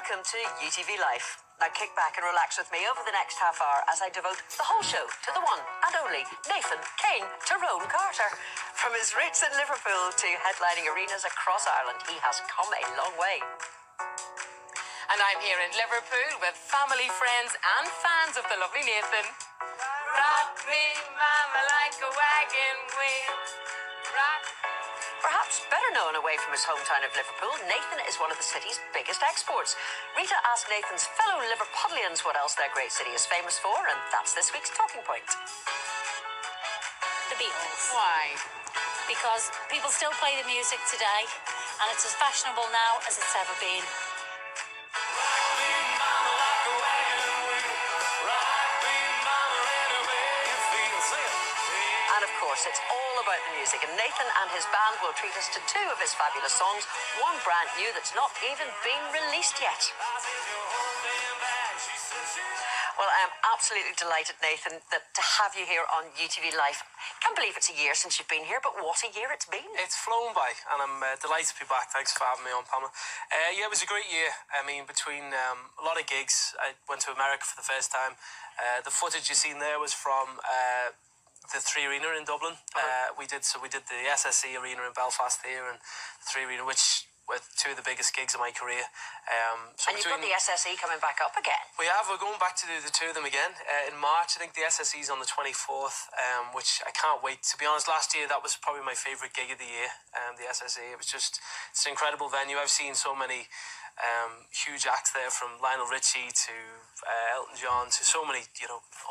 Welcome to UTV Life. Now kick back and relax with me over the next half hour as I devote the whole show to the one and only Nathan Kane Tyrone Carter. From his roots in Liverpool to headlining arenas across Ireland, he has come a long way. And I'm here in Liverpool with family, friends and fans of the lovely Nathan. Rock me, mama, like a wagon wheel. Rock. Perhaps better known away from his hometown of Liverpool, Nathan is one of the city's biggest exports. Rita asked Nathan's fellow Liverpudlians what else their great city is famous for, and that's this week's talking point. The Beatles. Why? Because people still play the music today, and it's as fashionable now as it's ever been. And of course, it's all about the music, and Nathan and his band will treat us to two of his fabulous songs, one brand new that's not even been released yet. Well, I am absolutely delighted, Nathan, to have you here on UTV Life. Can't believe it's a year since you've been here, but what a year it's been. It's flown by, and I'm delighted to be back. Thanks for having me on, Pamela. Yeah, it was a great year. I mean, between a lot of gigs, I went to America for the first time. The footage you've seen there was from the 3 Arena in Dublin. We did the SSE Arena in Belfast there, and the 3 Arena, which were two of the biggest gigs of my career. And you've got the SSE coming back up again. We're going back to do the two of them again in March. I think the SSE's on the 24th, which I can't wait. To be honest, last year that was probably my favourite gig of the year, the SSE. It's an incredible venue. I've seen so many huge acts there, from Lionel Richie to Elton John to so many,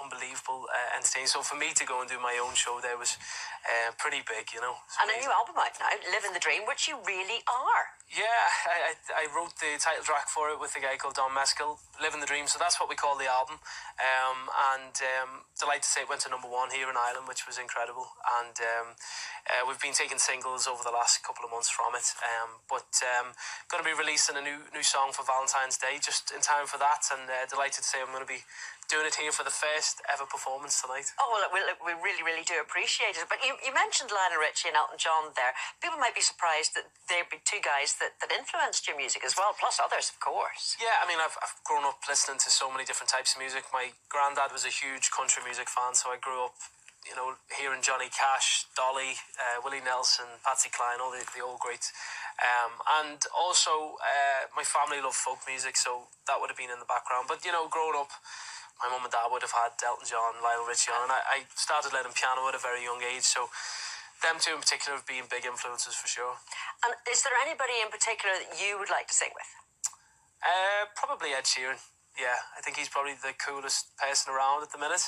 unbelievable entertainers. So for me to go and do my own show there was pretty big, And a new album out now, Living the Dream, which you really are. Yeah, I wrote the title track for it with a guy called Don Mescal, Living the Dream. So that's what we call the album. And delighted to say it went to #1 here in Ireland, which was incredible. And we've been taking singles over the last couple of months from it. But going to be releasing a new song for Valentine's Day, just in time for that. And delighted to say I'm going to be doing it here for the first ever performance tonight. Oh, well, we really, really do appreciate it. But you mentioned Lionel Richie and Elton John there. People might be surprised that there'd be two guys that influenced your music as well, plus others, of course. Yeah, I mean, I've grown up listening to so many different types of music. My granddad was a huge country music fan, so I grew up, hearing Johnny Cash, Dolly, Willie Nelson, Patsy Cline, all the old greats. And also, my family loved folk music, so that would have been in the background. But, growing up, my mum and dad would have had Elton John, Lionel Richie on, and I started learning piano at a very young age, so them two in particular have been big influences for sure. And is there anybody in particular that you would like to sing with? Probably Ed Sheeran. Yeah, I think he's probably the coolest person around at the minute.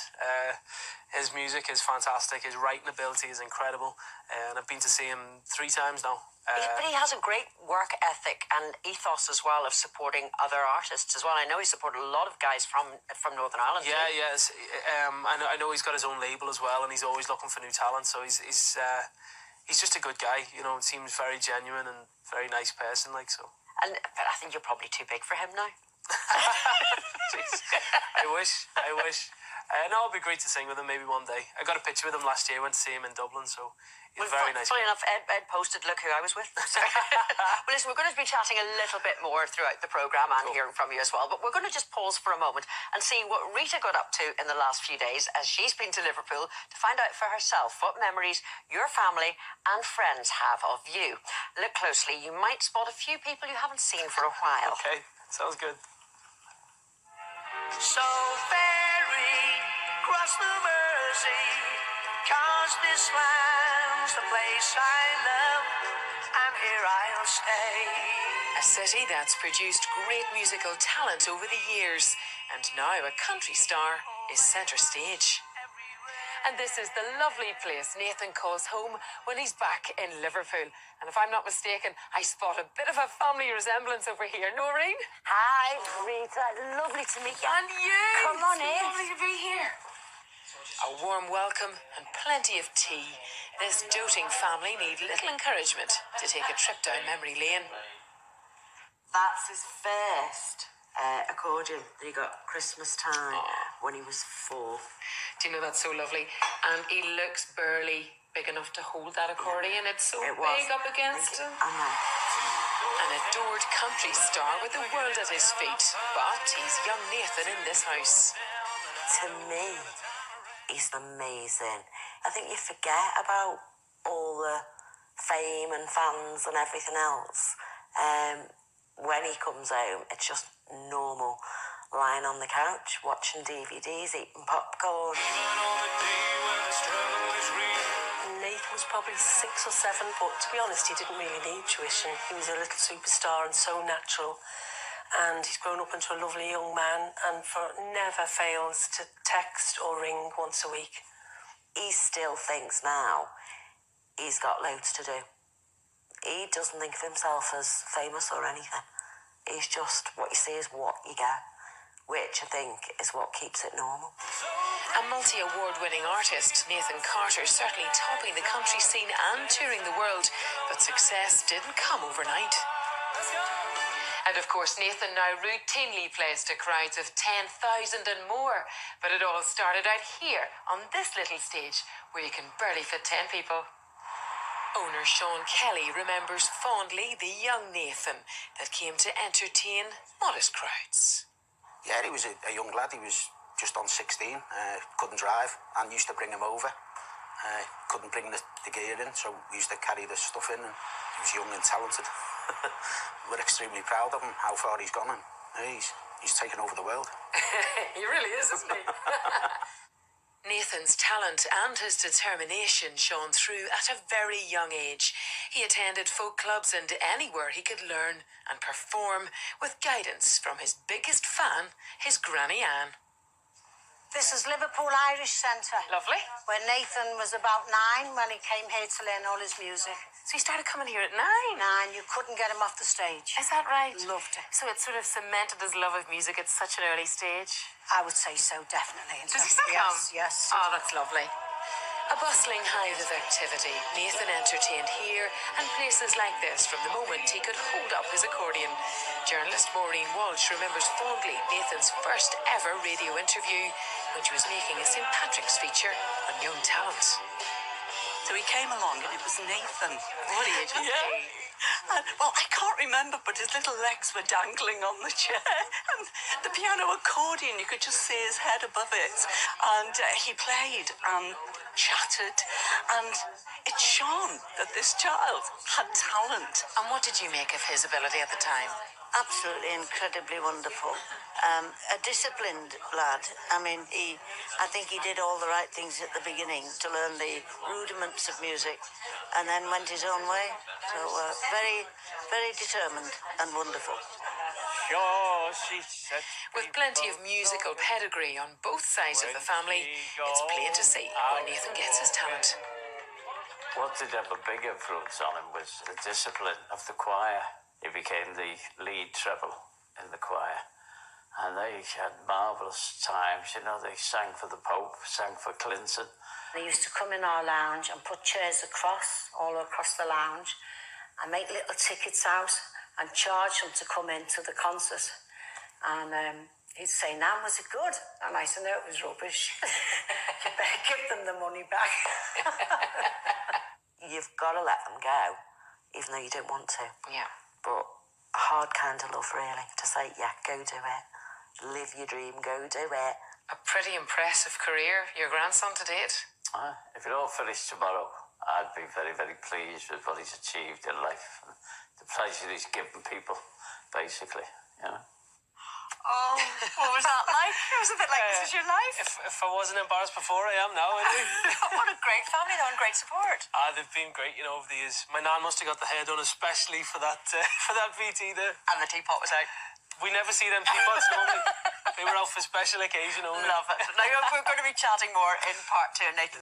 His music is fantastic, his writing ability is incredible, and I've been to see him 3 times now. But he has a great work ethic and ethos as well of supporting other artists as well. I know he supported a lot of guys from Northern Ireland. Yeah, yes. I know he's got his own label as well, and he's always looking for new talent. So he's just a good guy. Seems very genuine and very nice person. But I think you're probably too big for him now. Jeez. I wish. No, it'd be great to sing with him maybe one day. I got a picture with him last year. Went to see him in Dublin, so he's very nice. Funny enough, Ed posted, look who I was with. Well, listen, we're going to be chatting a little bit more throughout the programme and hearing from you as well, but we're going to just pause for a moment and see what Rita got up to in the last few days as she's been to Liverpool to find out for herself what memories your family and friends have of you. Look closely, you might spot a few people you haven't seen for a while. Okay, sounds good. So ferry, cross the Mersey, 'cause this land's the place I love, and here I'll stay. A city that's produced great musical talent over the years, and now a country star is centre stage. And this is the lovely place Nathan calls home when he's back in Liverpool. And if I'm not mistaken, I spot a bit of a family resemblance over here. Noreen? Hi, Rita. Lovely to meet you. And you! Come on in. Lovely to be here. A warm welcome and plenty of tea. This doting family need little encouragement to take a trip down memory lane. That's his first accordion that he got Christmas time when he was 4. Do you know, that's so lovely? And he looks barely big enough to hold that accordion. It's so big up against him. I know. An adored country star with the world at his feet. But he's young Nathan in this house. To me, he's amazing. I think you forget about all the fame and fans and everything else. When he comes home, it's just normal, lying on the couch, watching DVDs, eating popcorn. Nathan was probably 6 or 7, but to be honest, he didn't really need tuition. He was a little superstar and so natural. And he's grown up into a lovely young man and never fails to text or ring once a week. He still thinks now he's got loads to do. He doesn't think of himself as famous or anything. He's just, what you see is what you get, which I think is what keeps it normal. A multi-award-winning artist, Nathan Carter, certainly topping the country scene and touring the world, but success didn't come overnight. And of course, Nathan now routinely plays to crowds of 10,000 and more, but it all started out here on this little stage where you can barely fit 10 people. Owner Sean Kelly remembers fondly the young Nathan that came to entertain modest crowds. Yeah, he was a young lad. He was just on 16, couldn't drive, and used to bring him over. Couldn't bring the gear in, so we used to carry the stuff in, and he was young and talented. We're extremely proud of him, how far he's gone, and he's taken over the world. He really is, isn't he? Nathan's talent and his determination shone through at a very young age. He attended folk clubs and anywhere he could learn and perform with guidance from his biggest fan, his Granny Anne. This is Liverpool Irish Centre. Lovely. Where Nathan was about 9 when he came here to learn all his music. So he started coming here at 9? 9, you couldn't get him off the stage. Is that right? Loved it. So it sort of cemented his love of music at such an early stage? I would say so, definitely. Does he still come? Yes. Oh, that's lovely. A bustling hive of activity, Nathan entertained here and places like this from the moment he could hold up his accordion. Journalist Maureen Walsh remembers fondly Nathan's first ever radio interview when she was making a St. Patrick's feature on young talent. So he came along and it was Nathan. What age was he? Well, I can't remember, but his little legs were dangling on the chair. And the piano accordion, you could just see his head above it. And he played and chatted, and it shone that this child had talent. And what did you make of his ability at the time? Absolutely incredibly wonderful. A disciplined lad. I mean, I think he did all the right things at the beginning to learn the rudiments of music and then went his own way. So very, very determined and wonderful. With plenty of musical pedigree on both sides of the family, it's plain to see where Nathan gets his talent. What did have a big influence on him was the discipline of the choir. He became the lead treble in the choir. And they had marvellous times, you know, they sang for the Pope, sang for Clinton. They used to come in our lounge and put chairs all across the lounge and make little tickets out and charge them to come into the concert. And he'd say, "Nan, was it good?" And I said, "No, it was rubbish." You better give them the money back. You've got to let them go, even though you don't want to. Yeah. But a hard kind of love, really, to say, yeah, go do it. Live your dream, go do it. A pretty impressive career, your grandson to date. If it all finished tomorrow, I'd be very, very pleased with what he's achieved in life. And the pleasure he's given people, basically, you know. Oh, what was that like? It was a bit like, this is your life. If I wasn't embarrassed before, I am now. What a great family, though, and great support. They've been great, you know, over the years. My nan must have got the hair done especially for that VT there. And the teapot was out. We never see them teapots normally. They were out for special occasion only. Love it. Now, we're going to be chatting more in part 2, Nathan.